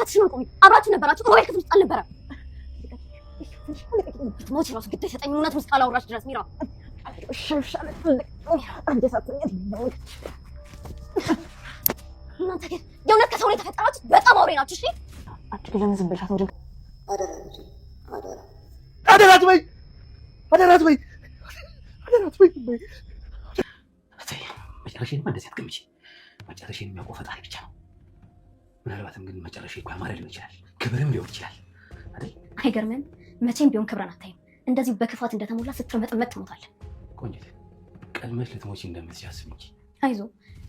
አትሽንቁኝ አብራችሁ ነበራችሁ ሮቤል ክፍል ውስጥ አልነበረም ሞት ራሱ ግድ አይሰጠኝም እውነት ውስጥ ካላወራሽ ድረስ ሚራ እናንተ ግን የእውነት ከሰው ላይ ተፈጠራችሁ በጣም አውሬ ናችሁ እሺ አትክ ለምን ዝም ብለሽ አትወድም አደራት ወይ መጨረሻዬን እንደዚህ አትገምጪ መጨረሻዬን የሚያውቀው ፈጣሪ ብቻ ነው ምናልባትም ግን መጨረሻዬ እንኳን ማረድ ይችላል ክብርም ሊሆን ይችላል አይደል አይገርምም መቼም ቢሆን ክብረን አታይም እንደዚህ በክፋት እንደተሞላ ስትመጠመጥ ትሞታለህ ቆንጆት ቀድመሽ ልትሞቺ እንደምትያስብ እንጂ አይዞ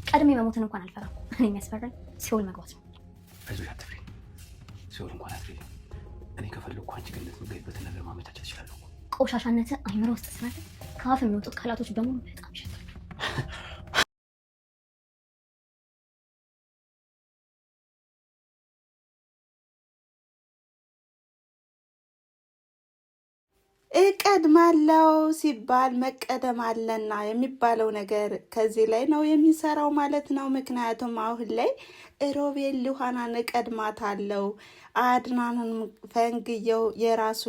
ቀድሜ መሞትን እንኳን አልፈራም እኔ የሚያስፈራኝ ሲኦል መግባት ነው አይዞሽ አትፍሪ ሲኦል እንኳን አትፍሪ እኔ ከፈለኩ አንቺ ገነት የምትገቢበትን ነገር ማመቻቸት እችላለሁ ቆሻሻነት አይምሮ ውስጥ ስላለ ከአፍ የሚወጡት ቃላቶች በሙሉ በጣም ይሸታሉ እቀድማለሁ ሲባል መቀደም አለና የሚባለው ነገር ከዚህ ላይ ነው የሚሰራው ማለት ነው። ምክንያቱም አሁን ላይ ሮቤል ሉሃናን እቀድማታለሁ አድናንን ፈንግየው የራሱ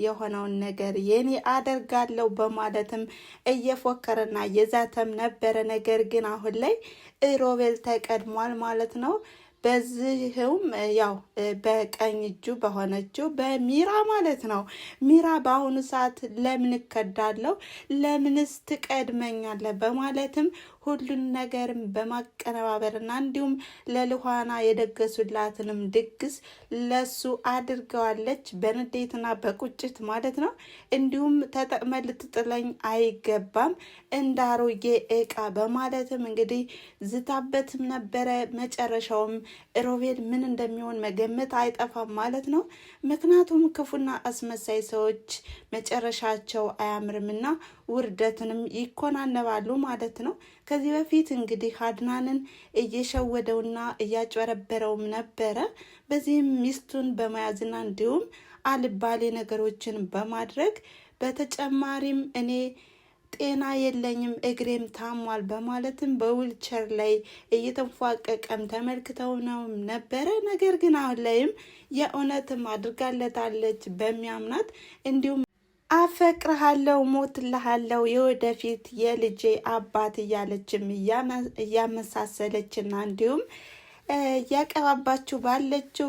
የሆነውን ነገር የኔ አደርጋለሁ በማለትም እየፎከረና እየዛተም ነበረ። ነገር ግን አሁን ላይ ሮቤል ተቀድሟል ማለት ነው። በዚህም ያው በቀኝ እጁ በሆነችው በሚራ ማለት ነው። ሚራ በአሁኑ ሰዓት ለምን እከዳለሁ ለምንስ ትቀድመኛለህ በማለትም ሁሉን ነገርም በማቀነባበርና እንዲሁም ለሉሃና የደገሱላትንም ድግስ ለሱ አድርገዋለች በንዴትና በቁጭት ማለት ነው። እንዲሁም ተጠቅመ ልትጥለኝ አይገባም እንዳሮጌ እቃ በማለትም እንግዲህ ዝታበትም ነበረ። መጨረሻውም ሮቤል ምን እንደሚሆን መገመት አይጠፋም ማለት ነው። ምክንያቱም ክፉና አስመሳይ ሰዎች መጨረሻቸው አያምርምና ውርደትንም ይኮናነባሉ ማለት ነው። ከዚህ በፊት እንግዲህ አድናንን እየሸወደውና እያጭበረበረውም ነበረ። በዚህም ሚስቱን በመያዝና እንዲሁም አልባሌ ነገሮችን በማድረግ በተጨማሪም እኔ ጤና የለኝም እግሬም ታሟል በማለትም በዊልቸር ላይ እየተንፏቀቀም ተመልክተው ነው ነበረ። ነገር ግን አሁን ላይም የእውነትም አድርጋለታለች በሚያምናት እንዲሁም አፈቅርሃለሁ ሞትልሃለሁ የወደፊት የልጄ አባት እያለችም እያመሳሰለችና እንዲሁም ያቀባባችሁ ባለችው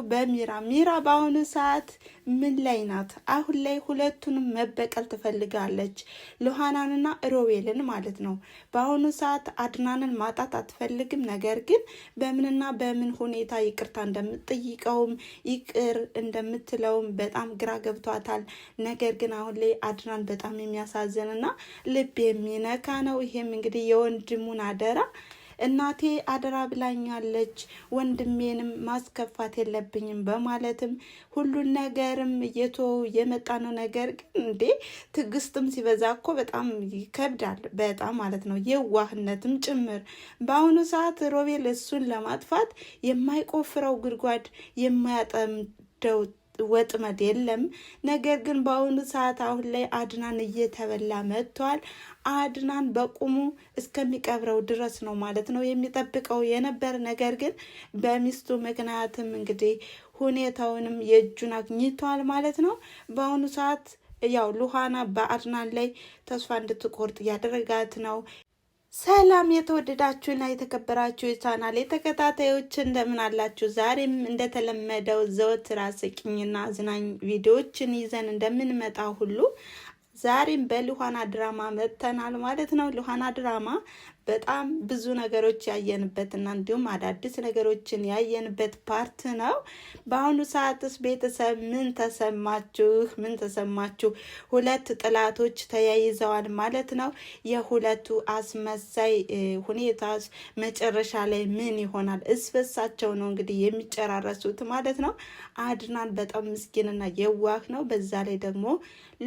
ሚራ በአሁኑ ሰዓት ምን ላይ ናት? አሁን ላይ ሁለቱንም መበቀል ትፈልጋለች፣ ሉሃናንና ሮቤልን ማለት ነው። በአሁኑ ሰዓት አድናንን ማጣት አትፈልግም። ነገር ግን በምንና በምን ሁኔታ ይቅርታ እንደምትጠይቀውም ይቅር እንደምትለውም በጣም ግራ ገብቷታል። ነገር ግን አሁን ላይ አድናን በጣም የሚያሳዝንና ልብ የሚነካ ነው። ይሄም እንግዲህ የወንድሙን አደራ እናቴ አደራ ብላኛለች ወንድሜንም ማስከፋት የለብኝም በማለትም ሁሉን ነገርም የመጣ ነው። ነገር ግን እንዴ ትዕግስትም ሲበዛ እኮ በጣም ይከብዳል በጣም ማለት ነው። የዋህነትም ጭምር በአሁኑ ሰዓት ሮቤል እሱን ለማጥፋት የማይቆፍረው ጉድጓድ የማያጠምደው ወጥመድ የለም። ነገር ግን በአሁኑ ሰዓት አሁን ላይ አድናን እየተበላ መጥቷል። አድናን በቁሙ እስከሚቀብረው ድረስ ነው ማለት ነው የሚጠብቀው የነበር። ነገር ግን በሚስቱ ምክንያትም እንግዲህ ሁኔታውንም የእጁን አግኝቷል ማለት ነው። በአሁኑ ሰዓት ያው ሉሃና በአድናን ላይ ተስፋ እንድትቆርጥ እያደረጋት ነው። ሰላም የተወደዳችሁና የተከበራችሁ የቻናሌ ተከታታዮች እንደምን አላችሁ? ዛሬም እንደተለመደው ዘወትር አስቂኝና አዝናኝ ቪዲዮዎችን ይዘን እንደምንመጣ ሁሉ ዛሬም በሉሃና ድራማ መጥተናል ማለት ነው። ሉሃና ድራማ በጣም ብዙ ነገሮች ያየንበትና እንዲሁም አዳዲስ ነገሮችን ያየንበት ፓርት ነው። በአሁኑ ሰዓትስ ቤተሰብ ምን ተሰማችሁ? ሁለት ጥላቶች ተያይዘዋል ማለት ነው። የሁለቱ አስመሳይ ሁኔታ መጨረሻ ላይ ምን ይሆናል? እስበሳቸው ነው እንግዲህ የሚጨራረሱት ማለት ነው። አድናን በጣም ምስኪንና የዋህ ነው። በዛ ላይ ደግሞ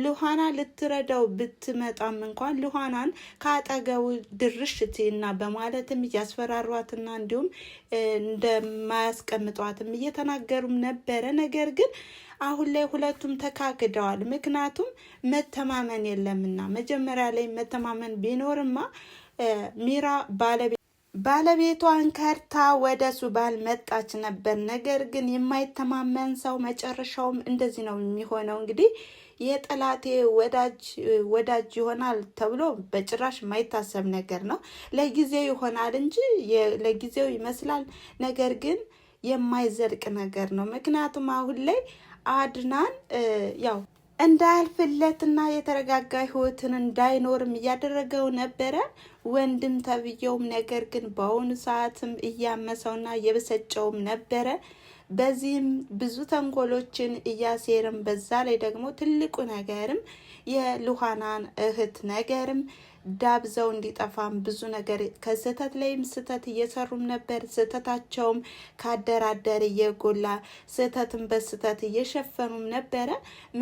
ሉሃና ልትረዳው ብትመጣም እንኳን ሉሃናን ከአጠገቡ ድርሽ እና በማለትም እያስፈራሯትና እንዲሁም እንደማያስቀምጧትም እየተናገሩም ነበረ። ነገር ግን አሁን ላይ ሁለቱም ተካክደዋል። ምክንያቱም መተማመን የለምና መጀመሪያ ላይ መተማመን ቢኖርማ ሚራ ባለቤት ባለቤቷን ከርታ ወደ ሱባል መጣች ነበር። ነገር ግን የማይተማመን ሰው መጨረሻውም እንደዚህ ነው የሚሆነው። እንግዲህ የጠላቴ ወዳጅ ይሆናል ተብሎ በጭራሽ የማይታሰብ ነገር ነው። ለጊዜው ይሆናል እንጂ ለጊዜው ይመስላል፣ ነገር ግን የማይዘልቅ ነገር ነው። ምክንያቱም አሁን ላይ አድናን ያው እንዳያልፍለትና የተረጋጋ ህይወትን እንዳይኖርም እያደረገው ነበረ ወንድም ተብየውም። ነገር ግን በአሁኑ ሰዓትም እያመሰውና እየበሰጨውም ነበረ። በዚህም ብዙ ተንኮሎችን እያሴርም፣ በዛ ላይ ደግሞ ትልቁ ነገርም የሉሃናን እህት ነገርም ዳብዘው እንዲጠፋም ብዙ ነገር ከስህተት ላይም ስህተት እየሰሩም ነበር። ስህተታቸውም ካደራደር እየጎላ ስህተትን በስህተት እየሸፈኑም ነበረ።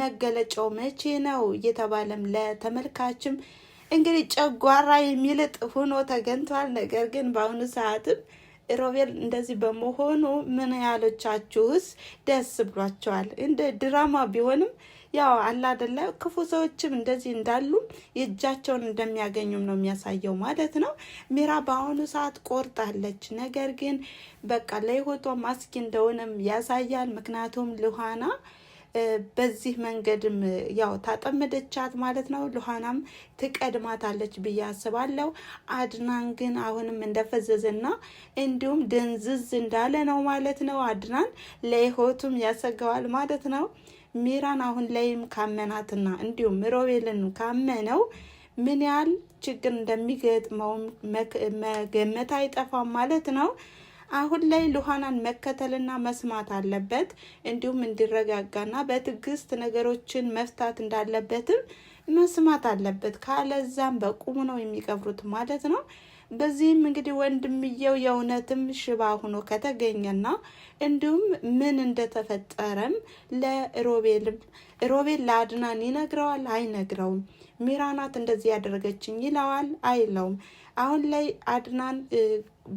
መገለጫው መቼ ነው እየተባለም ለተመልካችም እንግዲህ ጨጓራ የሚልጥ ሆኖ ተገኝቷል። ነገር ግን በአሁኑ ሰዓትም ሮቤል እንደዚህ በመሆኑ ምን ያሎቻችሁስ ደስ ብሏቸዋል? እንደ ድራማ ቢሆንም ያው አላደለ ክፉ ሰዎችም እንደዚህ እንዳሉ የእጃቸውን እንደሚያገኙም ነው የሚያሳየው ማለት ነው። ሚራ በአሁኑ ሰዓት ቆርጣለች። ነገር ግን በቃ ለህይወቷ ማስኪ እንደሆነም ያሳያል። ምክንያቱም ሉሃና በዚህ መንገድም ያው ታጠመደቻት ማለት ነው። ሉሃናም ትቀድማታለች ብዬ አስባለሁ። አድናን ግን አሁንም እንደፈዘዘና እንዲሁም ድንዝዝ እንዳለ ነው ማለት ነው። አድናን ለህይወቱም ያሰጋዋል ማለት ነው። ሚራን አሁን ላይም ካመናትና እንዲሁም ሮቤልን ካመነው ምን ያህል ችግር እንደሚገጥመው መገመት አይጠፋም ማለት ነው። አሁን ላይ ሉሃናን መከተልና መስማት አለበት። እንዲሁም እንዲረጋጋና በትዕግስት ነገሮችን መፍታት እንዳለበትም መስማት አለበት። ካለዛም በቁሙ ነው የሚቀብሩት ማለት ነው። በዚህም እንግዲህ ወንድምየው የእውነትም ሽባ ሆኖ ከተገኘና እንዲሁም ምን እንደተፈጠረም ሮቤል ለአድናን ይነግረዋል አይነግረውም? ሚራናት እንደዚህ ያደረገችኝ ይለዋል አይለውም? አሁን ላይ አድናን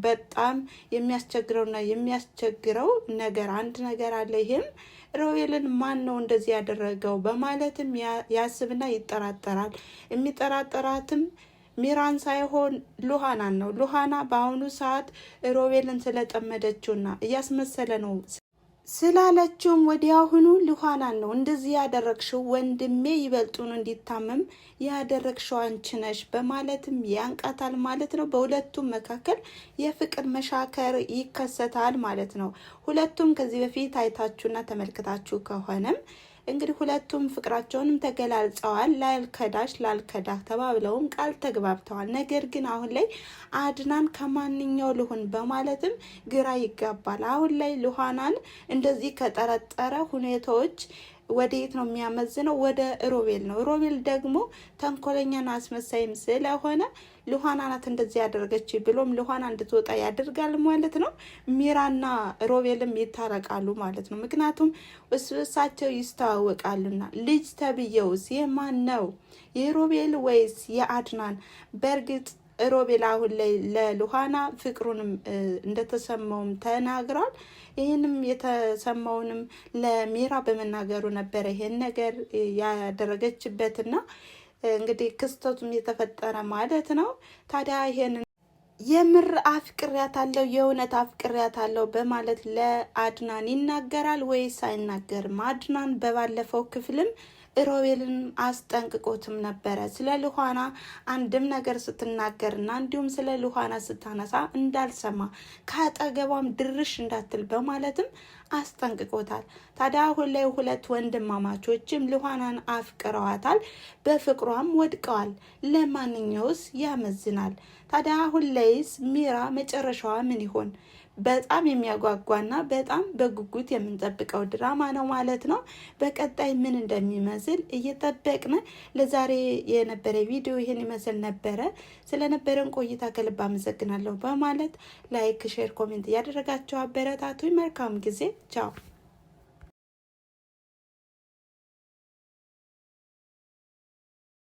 በጣም የሚያስቸግረውና የሚያስቸግረው ነገር አንድ ነገር አለ። ይሄም ሮቤልን ማን ነው እንደዚህ ያደረገው በማለትም ያስብና ይጠራጠራል። የሚጠራጠራትም ሚራን ሳይሆን ሉሃናን ነው። ሉሃና በአሁኑ ሰዓት ሮቤልን ስለጠመደችውና እያስመሰለ ነው ስላለችውም ወዲያውኑ ሉሃናን ነው እንደዚህ ያደረግሽው፣ ወንድሜ ይበልጡን እንዲታመም ያደረግሽው አንቺ ነሽ በማለትም ያንቃታል ማለት ነው። በሁለቱም መካከል የፍቅር መሻከር ይከሰታል ማለት ነው። ሁለቱም ከዚህ በፊት አይታችሁና ተመልክታችሁ ከሆነም እንግዲህ ሁለቱም ፍቅራቸውንም ተገላልጸዋል። ላልከዳ ተባብለውም ቃል ተግባብተዋል። ነገር ግን አሁን ላይ አድናን ከማንኛው ልሁን በማለትም ግራ ይጋባል። አሁን ላይ ሉሃናን እንደዚህ ከጠረጠረ ሁኔታዎች ወዴት ነው የሚያመዝነው? ወደ ሮቤል ነው። ሮቤል ደግሞ ተንኮለኛና አስመሳይም ስለሆነ ሉሃና ናት እንደዚህ ያደረገች ብሎም ሉሃና እንድትወጣ ያደርጋል ማለት ነው። ሚራና ሮቤልም ይታረቃሉ ማለት ነው። ምክንያቱም እሳቸው ይስተዋወቃሉና። ልጅ ተብዬውስ የማን ነው? የሮቤል ወይስ የአድናን? በእርግጥ ሮቤል አሁን ላይ ለሉሃና ፍቅሩንም እንደተሰማውም ተናግሯል። ይህንም የተሰማውንም ለሚራ በመናገሩ ነበረ ይሄን ነገር ያደረገችበትና እንግዲህ ክስተቱም የተፈጠረ ማለት ነው። ታዲያ ይሄን የምር አፍቅሪያታለሁ፣ የእውነት አፍቅሪያታለሁ በማለት ለአድናን ይናገራል ወይስ አይናገርም? አድናን በባለፈው ክፍልም ሮቤልን አስጠንቅቆትም ነበረ። ስለ ሉሃና አንድም ነገር ስትናገርና እንዲሁም ስለ ሉሃና ስታነሳ እንዳልሰማ ከአጠገቧም ድርሽ እንዳትል በማለትም አስጠንቅቆታል። ታዲያ አሁን ላይ ሁለት ወንድማማቾችም ሉሃናን አፍቅረዋታል፣ በፍቅሯም ወድቀዋል። ለማንኛውስ ያመዝናል? ታዲያ አሁን ላይስ ሚራ መጨረሻዋ ምን ይሆን? በጣም የሚያጓጓና በጣም በጉጉት የምንጠብቀው ድራማ ነው ማለት ነው። በቀጣይ ምን እንደሚመስል እየጠበቅን ለዛሬ የነበረ ቪዲዮ ይሄን ይመስል ነበረ። ስለነበረን ቆይታ ከልብ አመሰግናለሁ በማለት ላይክ፣ ሼር፣ ኮሜንት እያደረጋችሁ አበረታቱኝ። መልካም ጊዜ። ቻው